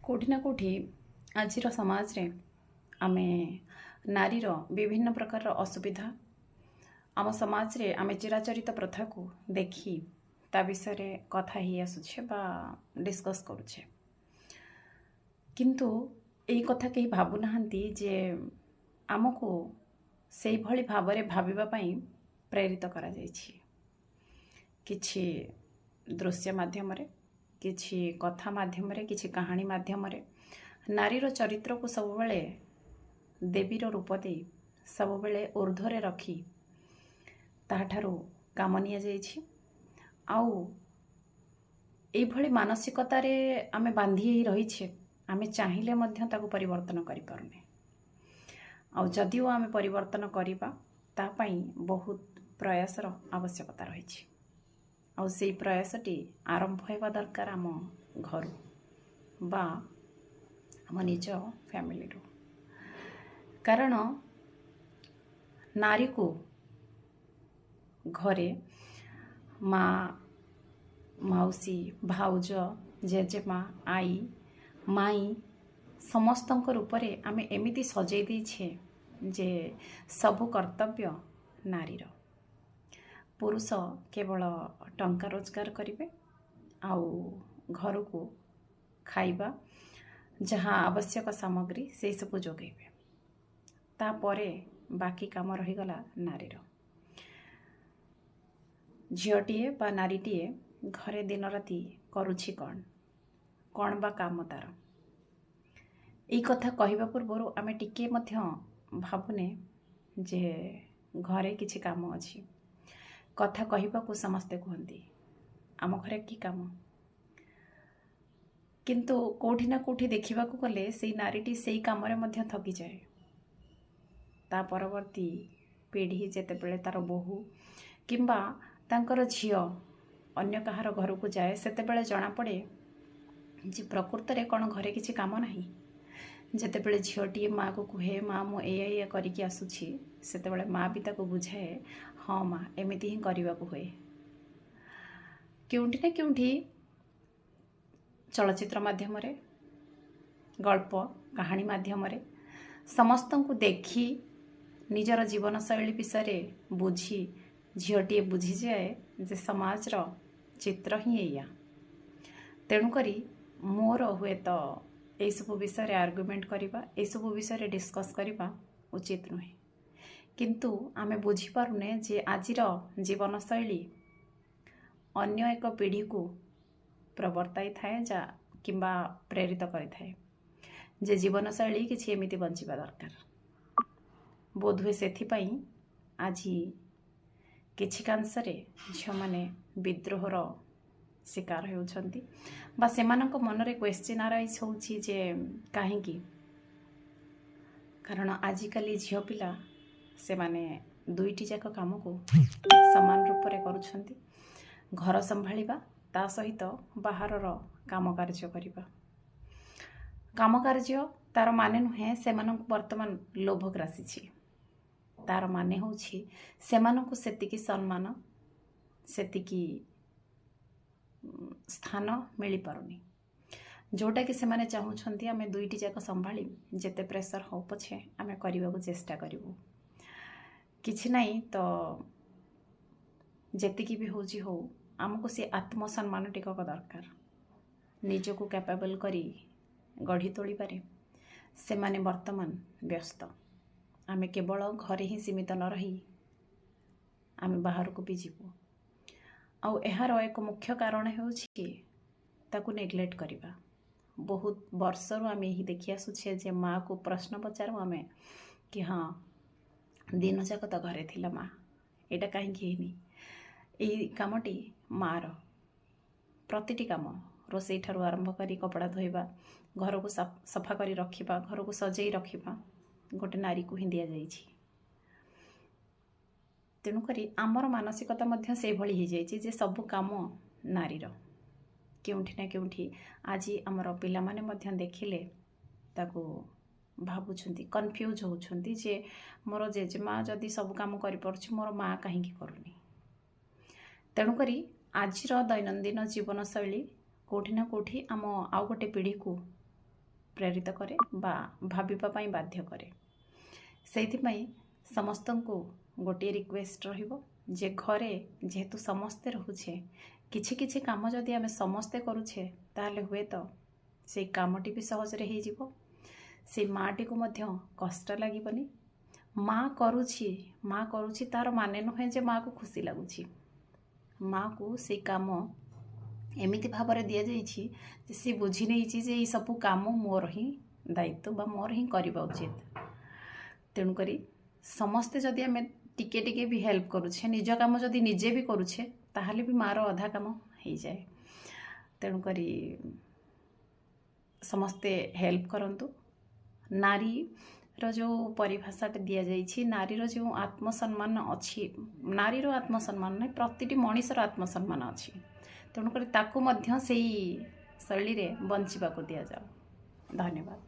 कोठी ना कोठी आजिर समाज रे आमे नारीर विभिन्न प्रकार असुविधा आम समाज रे आमे चिराचरित प्रथा को देखी ता विषय रे कथा ही आसुछे बा डिस्कस करुछे किंतु एई कथा केही भाबु नाहंती जे आमको सेई भली भाबरे भाबिबा पई प्रेरित करा जायछि किछि दृश्य माध्यम रे किछि कथा माध्यम रे किछि कहानी माध्यम रे नारीर चरित्र को सब बेले देवीर रूप दे सब बेले ऊर्ध्वरे रखी ताहाठारु काम निया जायछि आउ एई भली मानसिकता रे आमे बांधी रहिछे आमे चाहिले मध्य ताको परिवर्तन करि पारुने आउ जदिओ आमे परिवर्तन करिबा ता पई बहुत प्रयासर आवश्यकता रहिछि आउ सेई प्रयासटी आरंभ हेबा दरकार आम घर बा आम निज फैमिली रो कारण नारी को घरे माँ मौसी भाउज जेजेमा आई माई समस्तंक रूपरे आमे एमिति सजै दैछे जे सबु कर्तव्य नारीर पुरुष केवल टंका रोजगार करिवे आउ घर को खाइबा जहाँ आवश्यक सामग्री से सब जोगेबे तापरे बाकी काम रहीगला नारीर झीटीए बा नारीटीए घरे दिन राति करुछि कौन बा काम तार एई कथा कहिबा पूर्व आमे टिके मध्य भाबुने जे घरे किछि काम अछि कथा कहिबा को समस्ते कहती आम घरे की काम किंतु कोठी ना कोठी देखिबा को गले सेई नारीटी सेई काम रे मध्य थकी जाए ता परवर्ती पीढ़ी जेते बेले तार बहु किंबा तांकर झियो अन्य कहार घर को जाए सेते बेले जना पड़े जे प्रकृत रे कोन घरे किछि काम नाही जेते बेले झियोटी माँ को कहे माँ मु एया करिकी आसुछि सेते बेले माँ भी ताको बुझाए हाँ माँ एमिति ही करने को हुए क्योंठी ना क्योंठी चलचित्र माध्यम रे गल्प कहानी माध्यम रे समस्त को देखी निजर जीवन शैली विषय बुझी झीटी बुझी जाए जे समाज रो चित्र ही एया तेणुकरी मोर हुए तो यही सब विषय आर्गुमेंट करवा यही सब विषय डिस्कस करवा उचित नुहे किंतु आमे बुझी पारुने जे आजिर जीवन शैली अन्य एक पीढ़ी को प्रवर्ताई थाए जा किंबा प्रेरित करि थाए जे जीवन शैली किछि एमिति बंचिबा दरकार बोधुए सेथिपाई आज किछि कांसरे झियो माने विद्रोहर शिकार होउछंती बा सेमानक मनरे क्वेश्चन आराइज होउछि जे काहेकि कारण आजिकाली झियो पिला से माने दुईटी जाक काम को समान रूप रे करुछंती घर संभाळिबा ता सहित बाहरर काम कार्य करिबा काम कार्य तार माने नुहे सेमानक वर्तमान लोभ ग्रासीछि तार माने होउछि सेमानक सेतिकी सम्मान सेतिकी स्थान मिली पारुनी जोटा कि सेमाने चाहुछंती आमे दुईटी जाक संभाळी जेते प्रेशर हो पछे आमे करिबा को चेष्टा करिवो किछि नहीं तो जेतिकी भी होउछि हो आमको से आत्मसम्मान टिकक दरकार निजको कैपेबल करी गढ़ी तोली पारे से माने वर्तमान व्यस्त आमे केवल घरे ही सीमित न रही आमे बाहर को भी जीवो आउ एहार एक मुख्य कारण होउछि ताकू नेग्लेक्ट करिबा बहुत वर्षरु आमे ही देखि आसुछे जे माँ को प्रश्न पचारू आमे कि हाँ दिन जाक तो घरे थिला माँ एटा कहीं हेनी एई कामटी माँ रो प्रतिटी काम रोसई ठारू आरंभ करी कपड़ा धोइबा घर को सफा करी रखिबा घर को सजई रखिबा गोटे नारी को ही दिया जाइछि तेणुकरी आमर मानसिकता मध्य से भली ही जाइछि जे सब काम नारीर केउठी ना केउठी आज आमर पिला माने मध्य देखिले ताको भाबुछंती कन्फ्यूज होउछंती जे मोर जेजेमा जदि सब काम करि परछि मोर माँ काहे करूनी तेणुकरी आजिर दैनंदिन जीवन शैली कोठी ना कोठी आम आउ गोटे पीढ़ी को ପ୍ରେରିତ କରେ ବା ଭାବିବା ପାଇଁ ବାଧ୍ୟ କରେ। ସେଇଥିପାଇଁ ସମସ୍ତଙ୍କୁ ଗୋଟିଏ ରିକ୍ୱେଷ୍ଟ ରହିବ ଯେ ଘରେ ଯେହେତୁ ସମସ୍ତେ ରହୁଛେ, କିଛି କିଛି କାମ ଯଦି ଆମେ ସମସ୍ତେ କରୁଛେ ତାହେଲେ ହୁଏତ ସେଇ କାମଟି ବି ସହଜରେ ହେଇଯିବ। ସେଇ ମାଆଟିକୁ ମଧ୍ୟ କଷ୍ଟ ଲାଗିବନି। ମା କରୁଛି ତାର ମାନେ ନୁହେଁ ଯେ ମାଆକୁ ଖୁସି ଲାଗୁଛି। ମାଆକୁ ସେଇ କାମ ଏମିତି ଭାବରେ ଦିଆଯାଇଛି ଯେ ସେ ବୁଝି ନେଇଛି ଯେ ଏଇ ସବୁ କାମ ମୋର ହିଁ ଦାୟିତ୍ୱ ବା ମୋର ହିଁ କରିବା ଉଚିତ। ତେଣୁକରି ସମସ୍ତେ ଯଦି ଆମେ ଟିକେ ଟିକେ ବି ହେଲ୍ପ କରୁଛେ, ନିଜ କାମ ଯଦି ନିଜେ ବି କରୁଛେ, ତାହେଲେ ବି ମାଆର ଅଧା କାମ ହେଇଯାଏ। ତେଣୁକରି ସମସ୍ତେ ହେଲ୍ପ କରନ୍ତୁ। ନାରୀର ଯେଉଁ ପରିଭାଷାଟା ଦିଆଯାଇଛି, ନାରୀର ଯେଉଁ ଆତ୍ମସମ୍ମାନ ଅଛି, ନାରୀର ଆତ୍ମସମ୍ମାନ ନାହିଁ, ପ୍ରତିଟି ମଣିଷର ଆତ୍ମସମ୍ମାନ ଅଛି। ତେଣୁକରି ତାକୁ ମଧ୍ୟ ସେଇ ଶୈଳୀରେ ବଞ୍ଚିବାକୁ ଦିଆଯାଉ। ଧନ୍ୟବାଦ।